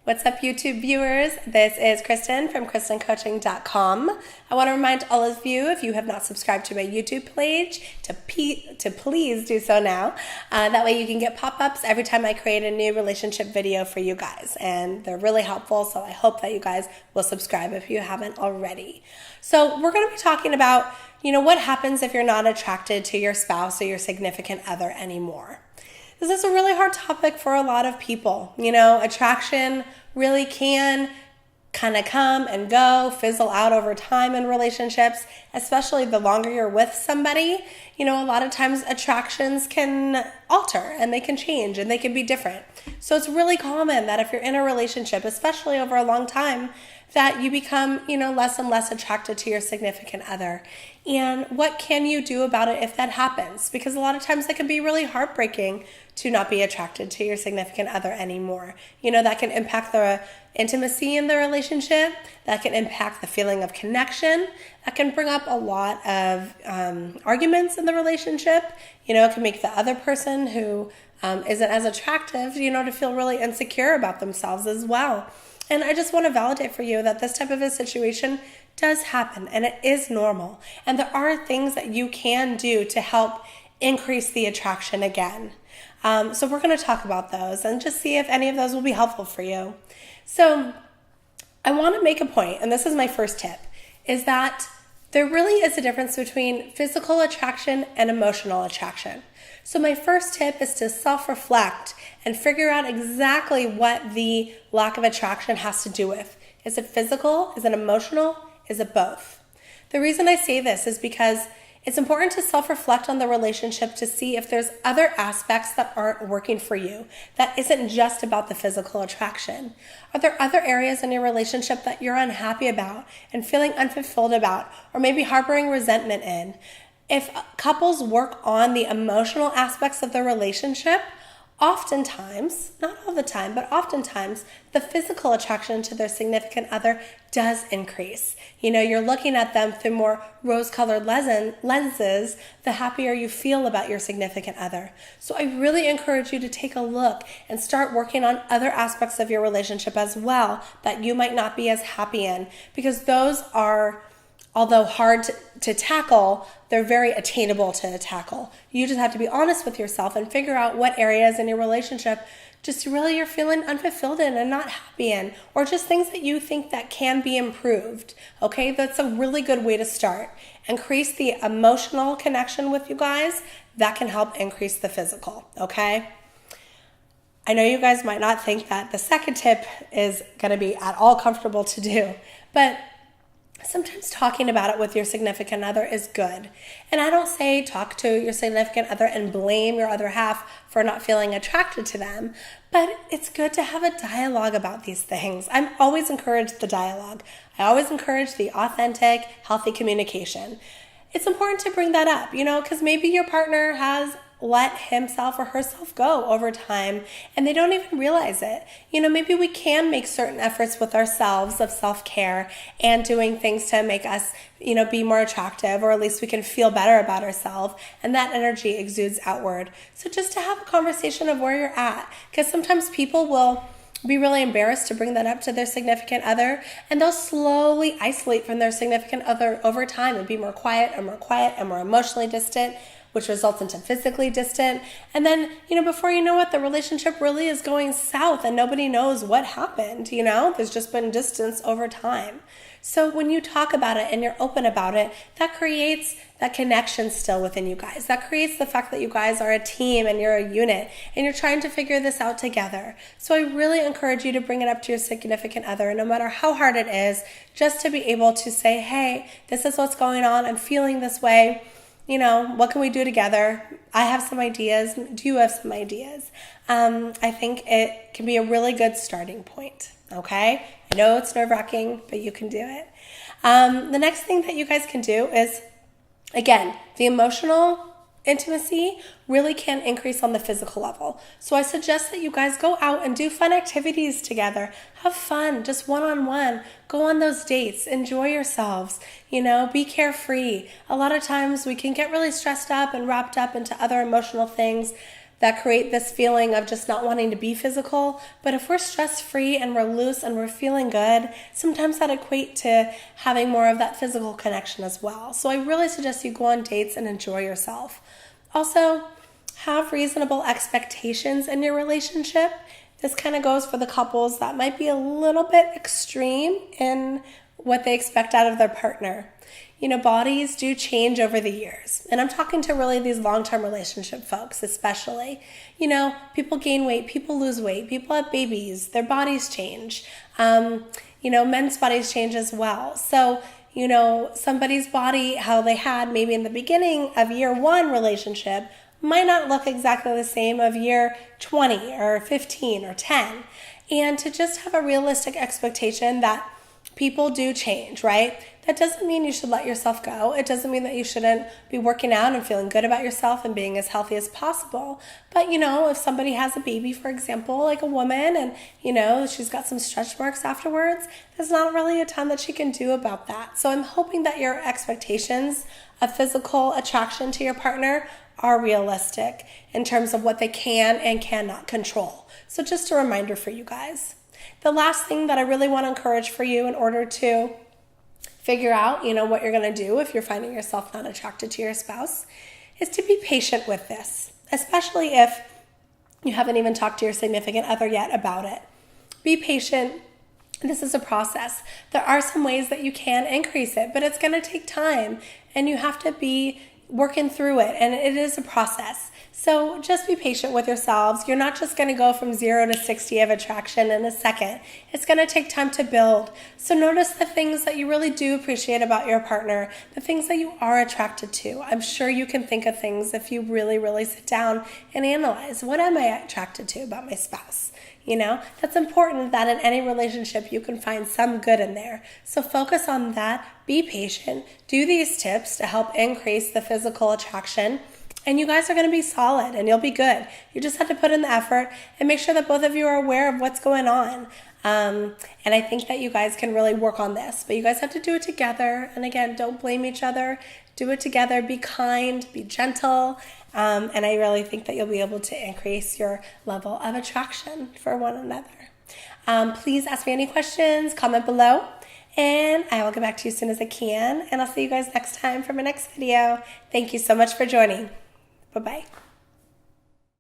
What's up, YouTube viewers? This is Kristin from KristinCoaching.com. I want to remind all of you, if you have not subscribed to my YouTube page, to please do so now. That way you can get pop-ups every time I create a new relationship video for you guys. And they're really helpful, so I hope that you guys will subscribe if you haven't already. So we're going to be talking about, what happens if you're not attracted to your spouse or your significant other anymore. This is a really hard topic for a lot of people. Attraction really can kind of come and go, fizzle out over time in relationships, especially the longer you're with somebody. A lot of times attractions can alter and they can change and they can be different. So it's really common that if you're in a relationship, especially over a long time, that you become, less and less attracted to your significant other. And what can you do about it if that happens? Because a lot of times it can be really heartbreaking to not be attracted to your significant other anymore. That can impact the intimacy in the relationship. That can impact the feeling of connection. That can bring up a lot of arguments in the relationship. It can make the other person who isn't as attractive, to feel really insecure about themselves as well. And I just want to validate for you that this type of a situation does happen and it is normal. And there are things that you can do to help increase the attraction again. So we're going to talk about those and just see if any of those will be helpful for you. So I want to make a point, and this is my first tip, is that there really is a difference between physical attraction and emotional attraction. So my first tip is to self-reflect and figure out exactly what the lack of attraction has to do with. Is it physical? Is it emotional? Is it both? The reason I say this is because it's important to self-reflect on the relationship to see if there's other aspects that aren't working for you, that isn't just about the physical attraction. Are there other areas in your relationship that you're unhappy about and feeling unfulfilled about, or maybe harboring resentment in? If couples work on the emotional aspects of the relationship, oftentimes, not all the time, but oftentimes, the physical attraction to their significant other does increase. You're looking at them through more rose-colored lenses, the happier you feel about your significant other. So I really encourage you to take a look and start working on other aspects of your relationship as well that you might not be as happy in, because those are, although hard to tackle, they're very attainable to tackle. You just have to be honest with yourself and figure out what areas in your relationship just really you're feeling unfulfilled in and not happy in, or just things that you think that can be improved. Okay, that's a really good way to start. Increase the emotional connection with you guys. That can help increase the physical, okay? I know you guys might not think that the second tip is going to be at all comfortable to do, but sometimes talking about it with your significant other is good. And I don't say talk to your significant other and blame your other half for not feeling attracted to them, but it's good to have a dialogue about these things. I'm always encouraged the dialogue. I always encourage the authentic, healthy communication. It's important to bring that up, because maybe your partner has let himself or herself go over time and they don't even realize it. Maybe we can make certain efforts with ourselves of self-care and doing things to make us, be more attractive, or at least we can feel better about ourselves, and that energy exudes outward. So just to have a conversation of where you're at, because sometimes people will be really embarrassed to bring that up to their significant other, and they'll slowly isolate from their significant other over time and be more quiet and more emotionally distant, which results into physically distant. And then, before you know it, the relationship really is going south and nobody knows what happened. There's just been distance over time. So when you talk about it and you're open about it, that creates that connection still within you guys. That creates the fact that you guys are a team and you're a unit and you're trying to figure this out together. So I really encourage you to bring it up to your significant other, and no matter how hard it is, just to be able to say, hey, this is what's going on. I'm feeling this way. What can we do together? I have some ideas. Do you have some ideas? I think it can be a really good starting point, okay? I know it's nerve-wracking, but you can do it. The next thing that you guys can do is, again, the emotional intimacy really can increase on the physical level. So I suggest that you guys go out and do fun activities together. Have fun, just one-on-one. Go on those dates. Enjoy yourselves. Be carefree. A lot of times we can get really stressed up and wrapped up into other emotional things that create this feeling of just not wanting to be physical. But if we're stress-free and we're loose and we're feeling good, sometimes that equates to having more of that physical connection as well. So I really suggest you go on dates and enjoy yourself. Also, have reasonable expectations in your relationship. This kind of goes for the couples that might be a little bit extreme in what they expect out of their partner. Bodies do change over the years. And I'm talking to really these long-term relationship folks especially. People gain weight, people lose weight, people have babies, their bodies change. Men's bodies change as well. So, somebody's body, how they had maybe in the beginning of year 1 relationship might not look exactly the same of year 20 or 15 or 10. And to just have a realistic expectation that people do change, right? That doesn't mean you should let yourself go. It doesn't mean that you shouldn't be working out and feeling good about yourself and being as healthy as possible. But, if somebody has a baby, for example, like a woman, and, she's got some stretch marks afterwards, there's not really a ton that she can do about that. So I'm hoping that your expectations of physical attraction to your partner are realistic in terms of what they can and cannot control. So just a reminder for you guys. The last thing that I really want to encourage for you in order to figure out, what you're going to do if you're finding yourself not attracted to your spouse is to be patient with this, especially if you haven't even talked to your significant other yet about it. Be patient. This is a process. There are some ways that you can increase it, but it's going to take time and you have to be working through it, and it is a process. So just be patient with yourselves. You're not just going to go from 0 to 60 of attraction in a second. It's going to take time to build. So notice the things that you really do appreciate about your partner, the things that you are attracted to. I'm sure you can think of things if you really, really sit down and analyze, what am I attracted to about my spouse? That's important that in any relationship you can find some good in there. So focus on that, be patient, do these tips to help increase the physical attraction, and you guys are going to be solid and you'll be good. You just have to put in the effort and make sure that both of you are aware of what's going on. And I think that you guys can really work on this, but you guys have to do it together. And again, don't blame each other. Do it together. Be kind, be gentle. And I really think that you'll be able to increase your level of attraction for one another. Please ask me any questions, comment below, and I will get back to you as soon as I can. And I'll see you guys next time for my next video. Thank you so much for joining. Bye-bye.